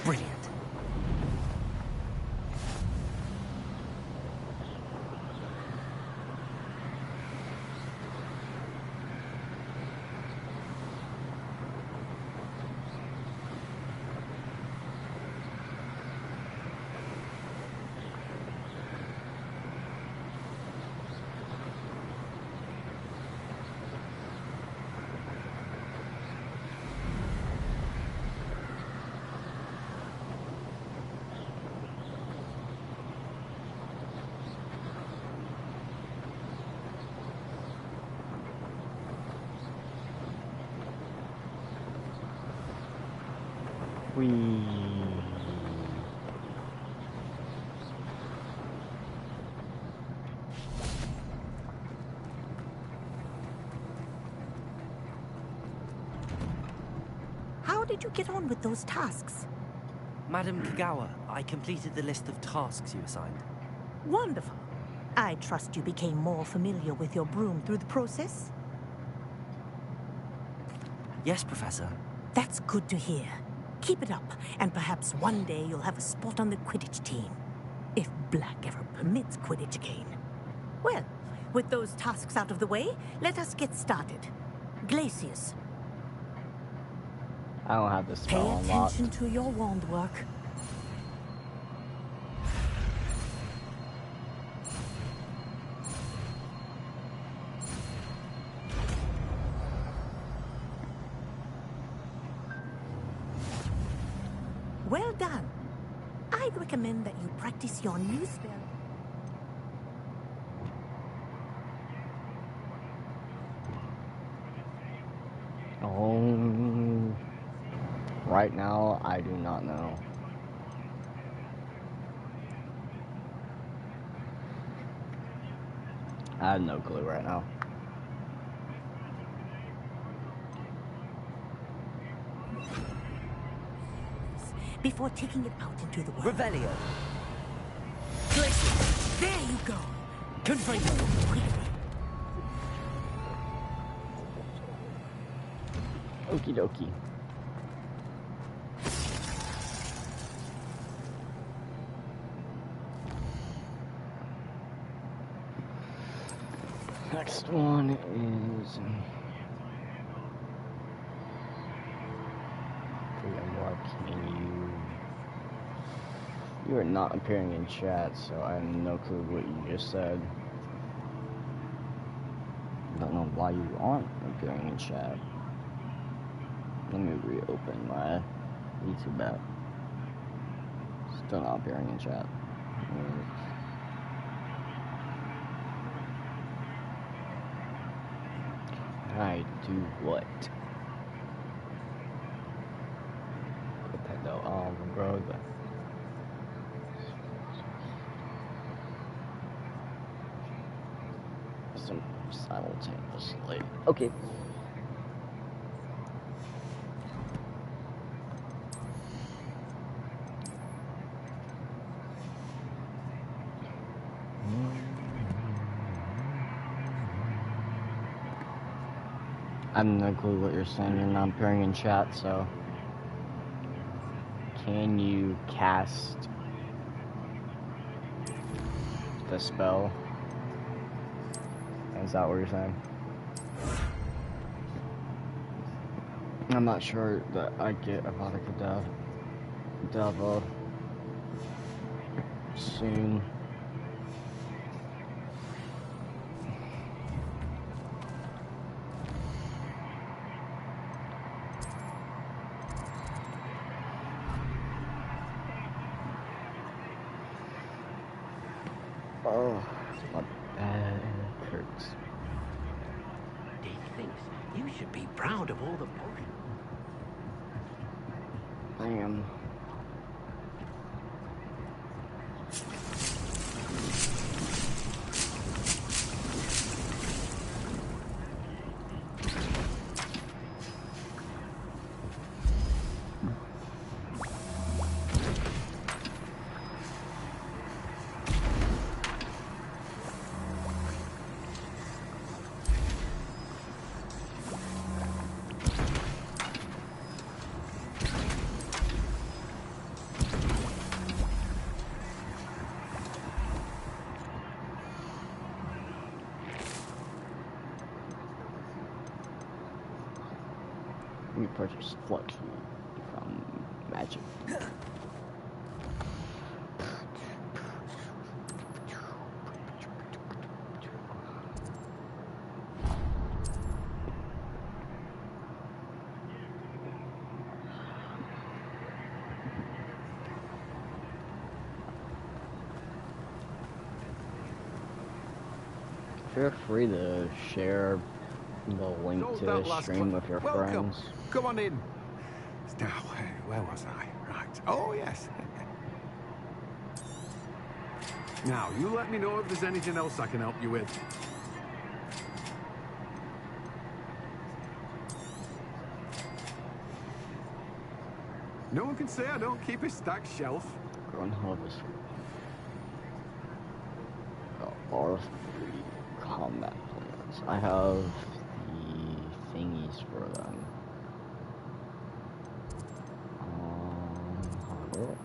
Brilliant. How did you get on with those tasks? Madam Kagawa, I completed the list of tasks you assigned. Wonderful. I trust you became more familiar with your broom through the process? Yes, Professor. That's good to hear. Keep it up, and perhaps one day you'll have a spot on the Quidditch team. If Black ever permits Quidditch again. Well, with those tasks out of the way, let us get started. Glacius. I don't have the spell Pay unlocked. attention to your wand work. Well done. I'd recommend that you practice your new spell. Right now, I do not know. I have no clue right now. Before taking it out into the world. Revelio. There you go. Confringo. Okie dokie. Next one is you are not appearing in chat, so I have no clue what you just said. Don't know why you aren't appearing in chat. Let me reopen my YouTube app. Still not appearing in chat. I do what? Nintendo, bro. Simultaneously. Okay. I have no clue what you're saying. You're not appearing in chat, so can you cast the spell? Is that what you're saying? I'm not sure that I get Avada Kedavra soon. Oh, my back hurts. Dick thinks you should be proud of all the potions. I am. Let me purchase flux from magic. Feel free to share the link to this stream with your friends. Come on in. Now, where was I? Right. Oh, yes. Now, you let me know if there's anything else I can help you with. No one can say I don't keep a stacked shelf. Run harvest. R3 combat plans. I have the thingies for them. Hogwarts.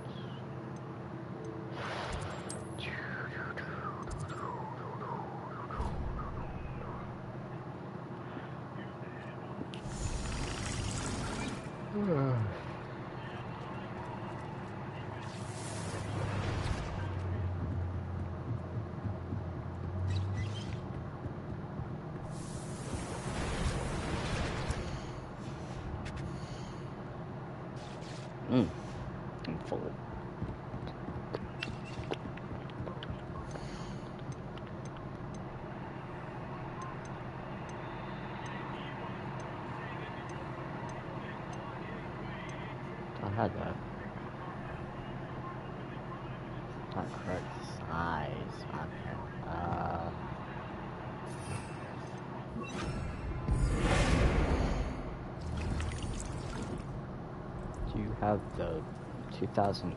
I'm full. I had that. Not correct size. Okay. Do you have the 2000?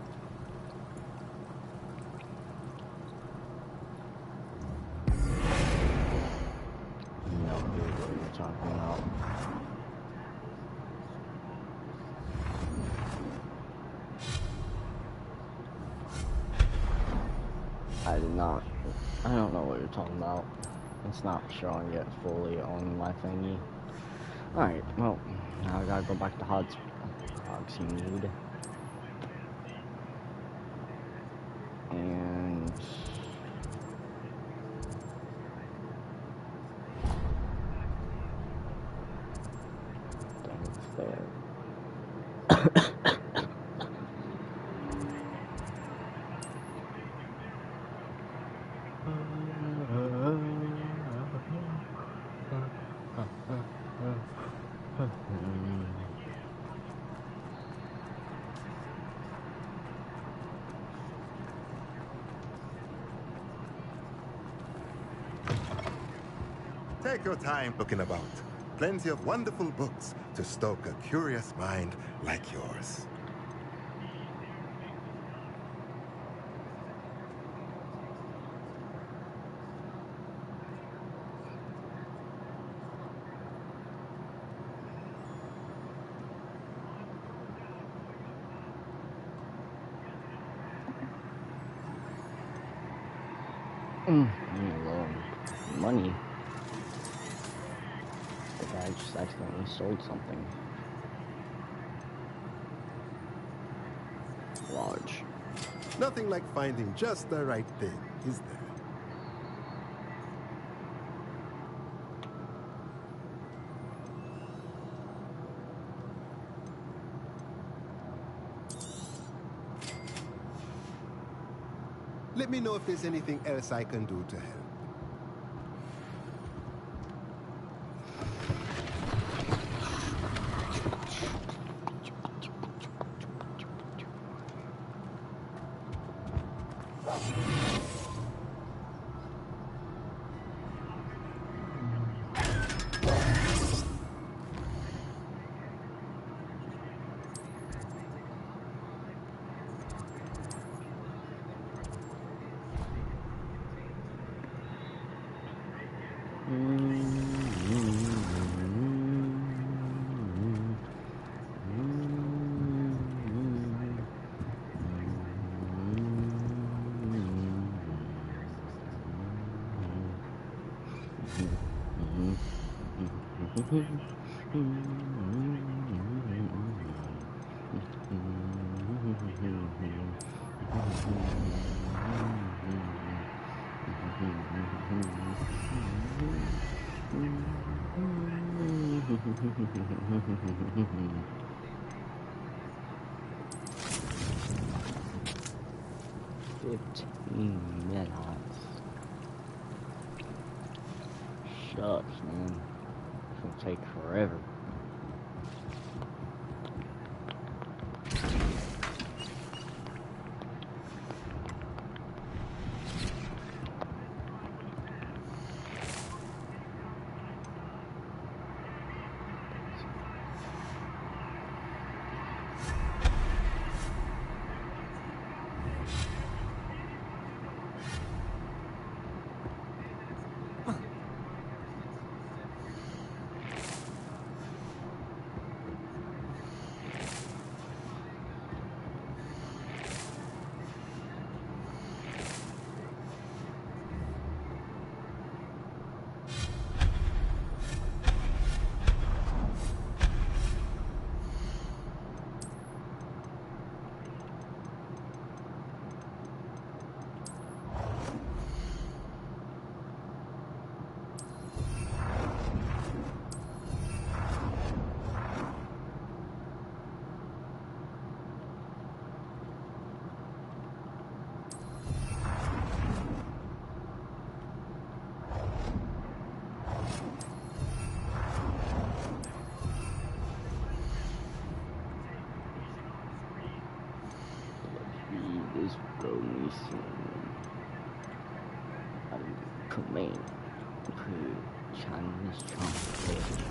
No clue what you're talking about. I did not. I don't know what you're talking about. It's not showing it fully on my thingy. Alright, well, now I gotta go back to Hogsmeade. And then it's there. Take your time looking about. Plenty of wonderful books to stoke a curious mind like yours. Money. I think I just accidentally sold something. Large. Nothing like finding just the right thing, is there? Let me know if there's anything else I can do to help. Minutes. Shucks, man. It's gonna take forever. This bro needs some command. Chinese translation.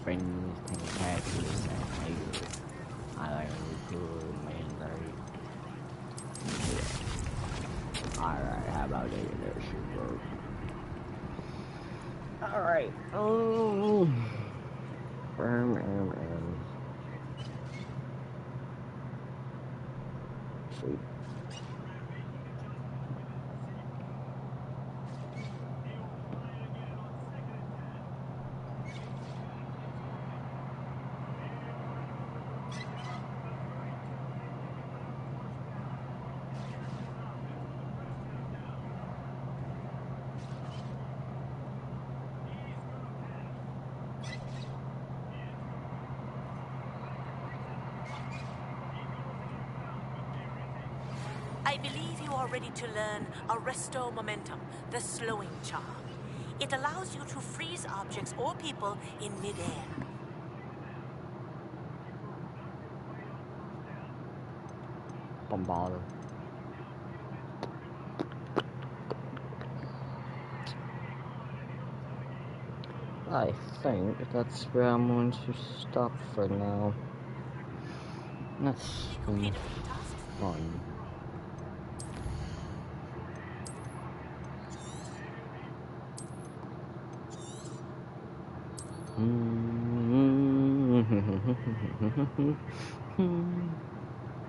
Friends can practice and later. I like good man. Alright, how about that shit, bro? Alright. Sweet. I believe you are ready to learn Arresto Momentum, the slowing charm. It allows you to freeze objects or people in midair. Bombarder. I think that's where I'm going to stop for now. That's been fun.